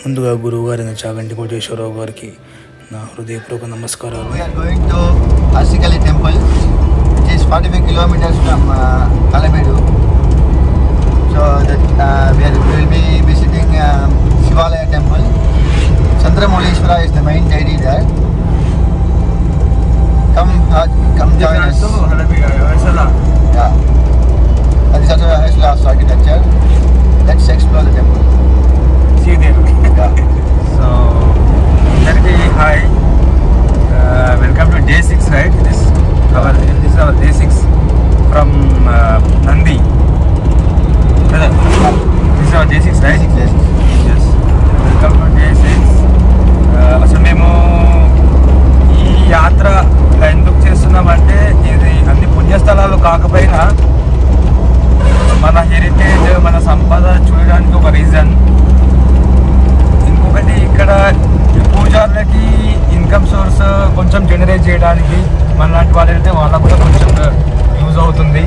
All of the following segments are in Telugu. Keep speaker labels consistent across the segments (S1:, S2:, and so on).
S1: ముందుగా గురువు గారైన చాగంటి కోటేశ్వరరావు గారికి నా హృదయపూర్వక నమస్కారాలు.
S2: We are going to Arsikali temple, which is 45 kilometers from Alamedu. So we will be visiting Shivalaya temple. Chandramouleshwara is the main deity there. Come join us. Yeah. That is also a Hoysala architecture. Let's explore the temple.
S3: See there.
S2: Yeah.
S3: So, hi. Welcome to day 6, right? This is our day 6 from Nandi. Brother, this is our day 6, right? Yes. Welcome to day 6. అసలు మేము ఈ యాత్ర ఎందుకు చేస్తున్నామంటే ఇది అన్ని పుణ్యస్థలాలు కాకపోయినా మన హెరిటేజ్, మన సంపద చూడడానికి ఒక రీజన్. ఇంకొకటి ఇక్కడ పూజారులకి ఇన్కమ్ సోర్స్ కొంచెం జనరేట్ చేయడానికి మన లాంటి వాళ్ళు వెళ్తే వాళ్ళకు కూడా కొంచెం యూజ్ అవుతుంది.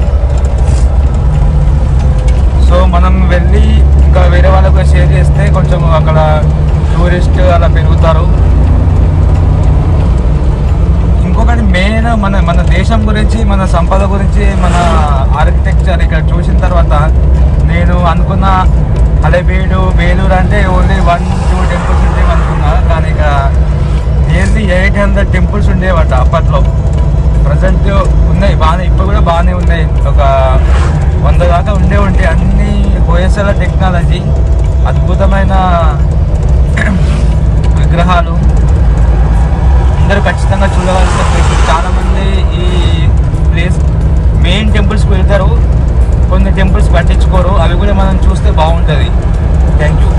S3: సో మనం వెళ్ళి ఇంకా వేరే వాళ్ళకు షేర్ చేస్తే కొంచెం అక్కడ టూరిస్ట్ అలా పెరుగుతారు. ఇంకొకటి మెయిన్ మన దేశం గురించి, మన సంపద గురించి, మన ఆర్కిటెక్చర్ ఇక్కడ చూసిన తర్వాత నేను అనుకున్న హళేబీడు, వేలూరు అంటే ఓన్లీ 1-2 టెంపుల్స్ ఉండేవి అనుకున్నా. కానీ ఇక నియర్లీ 800 టెంపుల్స్ ఉండేవట అప్పట్లో. ప్రజెంట్ ఉన్నాయి బాగానే, ఇప్పుడు కూడా బాగానే ఉన్నాయి. ఒక 100 దాకా ఉంటాయి. అన్ని హోయసల టెక్నాలజీ, అద్భుతమైన విగ్రహాలు, అందరూ ఖచ్చితంగా చూడవలసిన ప్లేస్. చాలామంది ఈ ప్లేస్ మెయిన్ టెంపుల్స్కి వెళ్తారు, కొన్ని టెంపుల్స్ పట్టించుకోరు. అవి కూడా మనం చూస్తే బాగుంటుంది. Thank you.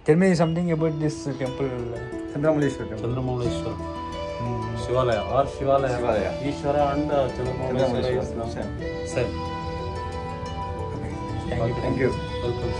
S3: Tell me something about this temple.
S2: Chandramouleshwara temple.
S4: Chandramouleshwara. Shivalaya or Shivalaya. Ishwara and Chandramouleshwara is now same.
S2: Thank you.
S4: Welcome.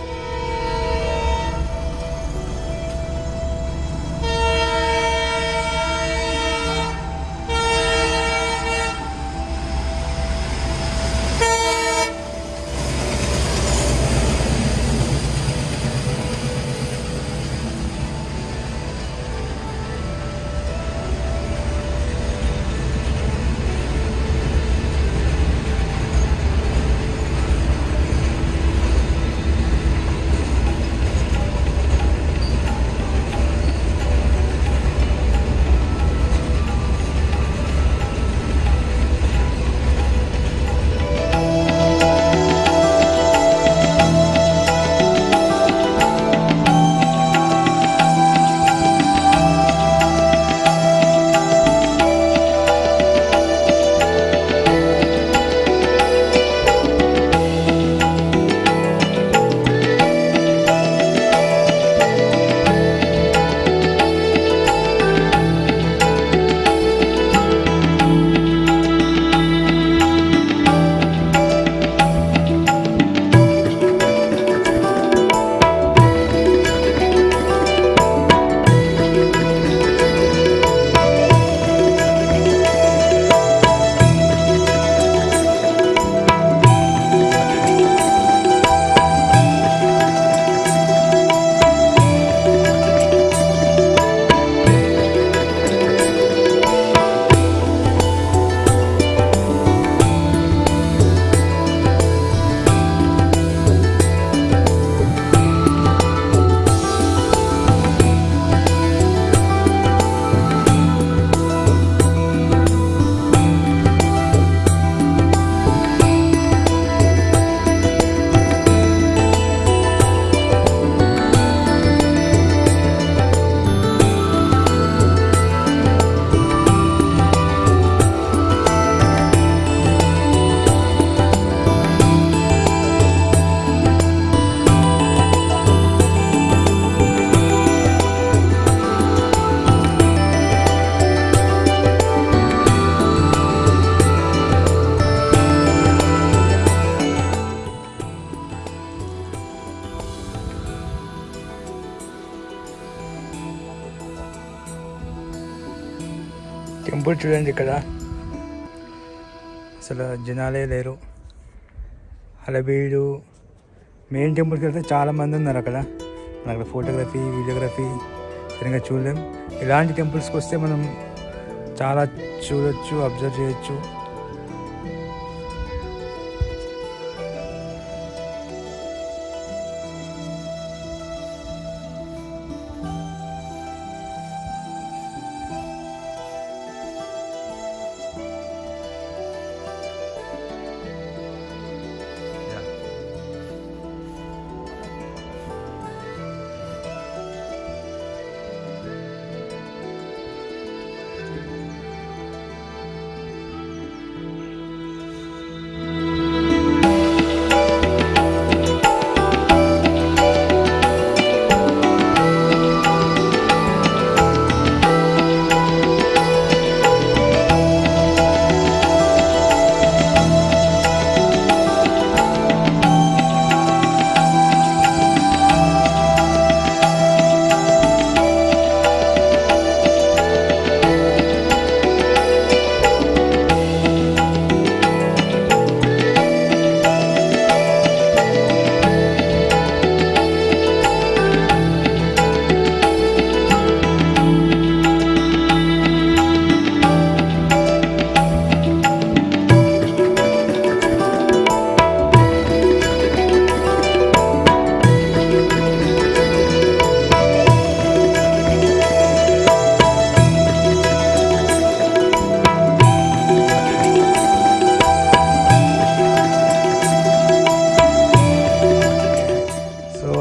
S1: Temple చూడండి ఇక్కడ అసలు జనాలే లేరు. హలబీడు మెయిన్ టెంపుల్కి వెళ్తే చాలామంది ఉన్నారు అక్కడ. అక్కడ ఫోటోగ్రఫీ వీడియోగ్రఫీ సరిగ్గా చూడలేం. ఇలాంటి టెంపుల్స్కి వస్తే మనం చాలా చూడొచ్చు, అబ్జర్వ్ చేయొచ్చు.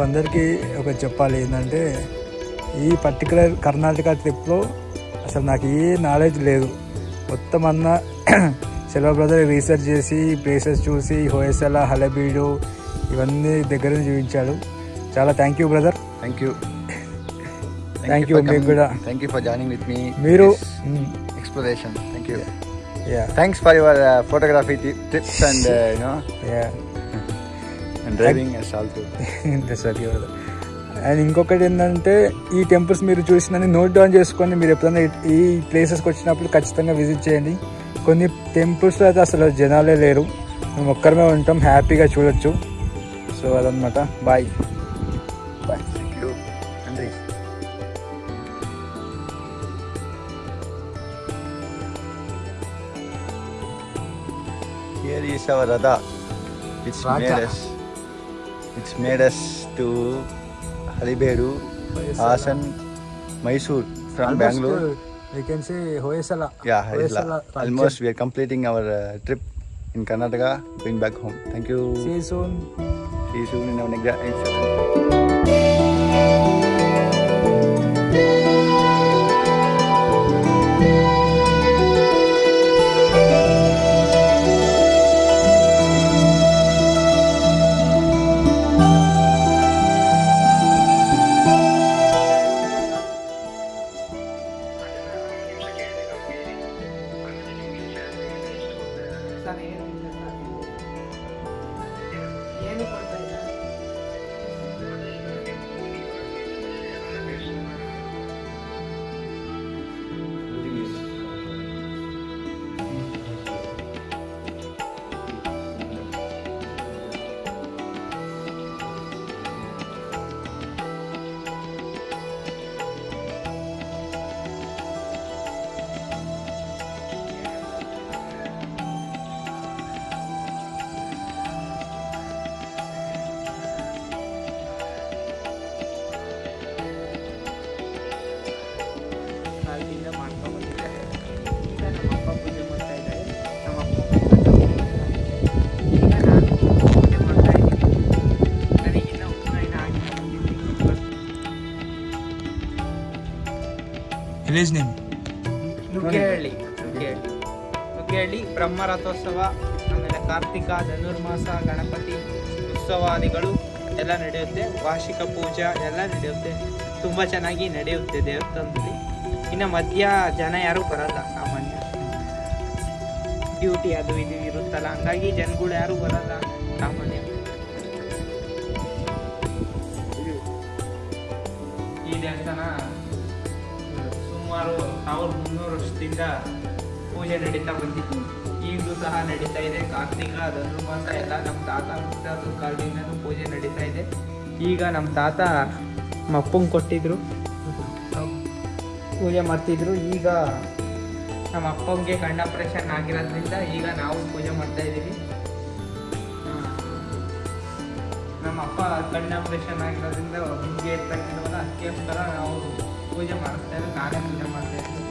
S1: అందరికీ ఒకటి చెప్పాలి ఏంటంటే, ఈ పర్టికులర్ కర్ణాటక ట్రిప్లో అసలు నాకు ఏ నాలెడ్జ్ లేదు. మొత్తం అన్న సెల్వ బ్రదర్ రీసెర్చ్ చేసి ప్లేసెస్ చూసి హోయసల, హలబీడు ఇవన్నీ దగ్గర నుంచి చూపించాడు. చాలా thank you brother.
S2: Thank you
S1: మీకు కూడా.
S2: Thank you for joining with me
S1: మీరు
S2: exploration. Thank you.
S1: Thanks
S2: for your photography tips and driving also.
S1: And ఇంకొకటి ఏంటంటే, ఈ టెంపుల్స్ మీరు చూసినని నోట్ డౌన్ చేసుకోండి. మీరు ఎప్పుడైనా ఈ ప్లేసెస్కి వచ్చినప్పుడు ఖచ్చితంగా విజిట్ చేయండి. కొన్ని టెంపుల్స్లో అయితే అసలు జనాలే లేరు, మేము ఒక్కరమే ఉంటాం, హ్యాపీగా చూడొచ్చు. సో అదనమాట. Bye bye.
S2: థ్యాంక్ యూ అండి. Here is our Radha. It's made us to Halibedu, Hassan, Mysore from Bangalore.
S1: We can say Hoyasala.
S2: Yeah, Hoyasala. Almost we are completing our trip in Karnataka, going back home. Thank you.
S1: See you soon.
S2: See you soon in our next episode.
S1: Village name?
S5: Nuggehalli. Brahmarathotsava, ಆಮೇಲೆ ಕಾರ್ತಿಕ, ಧನುರ್ಮಾಸ, ಗಣಪತಿ ಉತ್ಸವಾದಿಗಳು ಎಲ್ಲ ನಡೆಯುತ್ತೆ. ವಾರ್ಷಿಕ ಪೂಜಾ ಎಲ್ಲ ನಡೆಯುತ್ತೆ. ತುಂಬ ಚೆನ್ನಾಗಿ ನಡೆಯುತ್ತೆ ದೇವಸ್ಥಾನದಲ್ಲಿ. ಇನ್ನು ಮಧ್ಯ ಜನ ಯಾರೂ ಬರಲ್ಲ, ಸಾಮಾನ್ಯ ಡ್ಯೂಟಿ ಅದು ಇದು ಇರುತ್ತಲ್ಲ, ಹಂಗಾಗಿ ಜನಗಳು ಯಾರೂ ಬರಲ್ಲ ಸಾಮಾನ್ಯ. ಈ ದೇವಸ್ಥಾನ ಸುಮಾರು 1300 ವರ್ಷದಿಂದ ಪೂಜೆ ನಡೀತಾ ಬಂದಿತ್ತು. ಈಗಲೂ ಸಹ ನಡೀತಾ ಇದೆ. ಕಾರ್ತಿಕ ಧನುರ್ಮಾಸ ಎಲ್ಲ ನಮ್ಮ ತಾತ ಮುತ್ತಾತರ ಕಾಲದಿಂದನೂ ಪೂಜೆ ನಡೀತಾ ಇದೆ. ಈಗ ನಮ್ಮ ತಾತ ಮಪ್ಪಂಗೆ ಕೊಟ್ಟಿದ್ರು, ಪೂಜೆ ಮಾಡ್ತಿದ್ರು. ಈಗ ನಮ್ಮ ಅಪ್ಪಂಗೆ ಕಣ್ಣು ಆಪ್ರೇಷನ್ ಆಗಿರೋದ್ರಿಂದ ಈಗ ನಾವು ಪೂಜೆ ಮಾಡ್ತಾ ಇದ್ದೀವಿ. ನಮ್ಮ ಅಪ್ಪ ಕಣ್ಣು ಆಪ್ರೇಷನ್ ಆಗಿರೋದ್ರಿಂದ ಹಿಂಗೆ ಇರ್ತಕ್ಕಂಥವಲ್ಲ, ಅದಕ್ಕೋಸ್ಕರ ನಾವು ಪೂಜೆ ಮಾಡಿಸ್ತಾ ಇದ್ದೀವಿ. ನಾನೇ ಪೂಜೆ ಮಾಡ್ತಾ ಇದ್ದೀನಿ.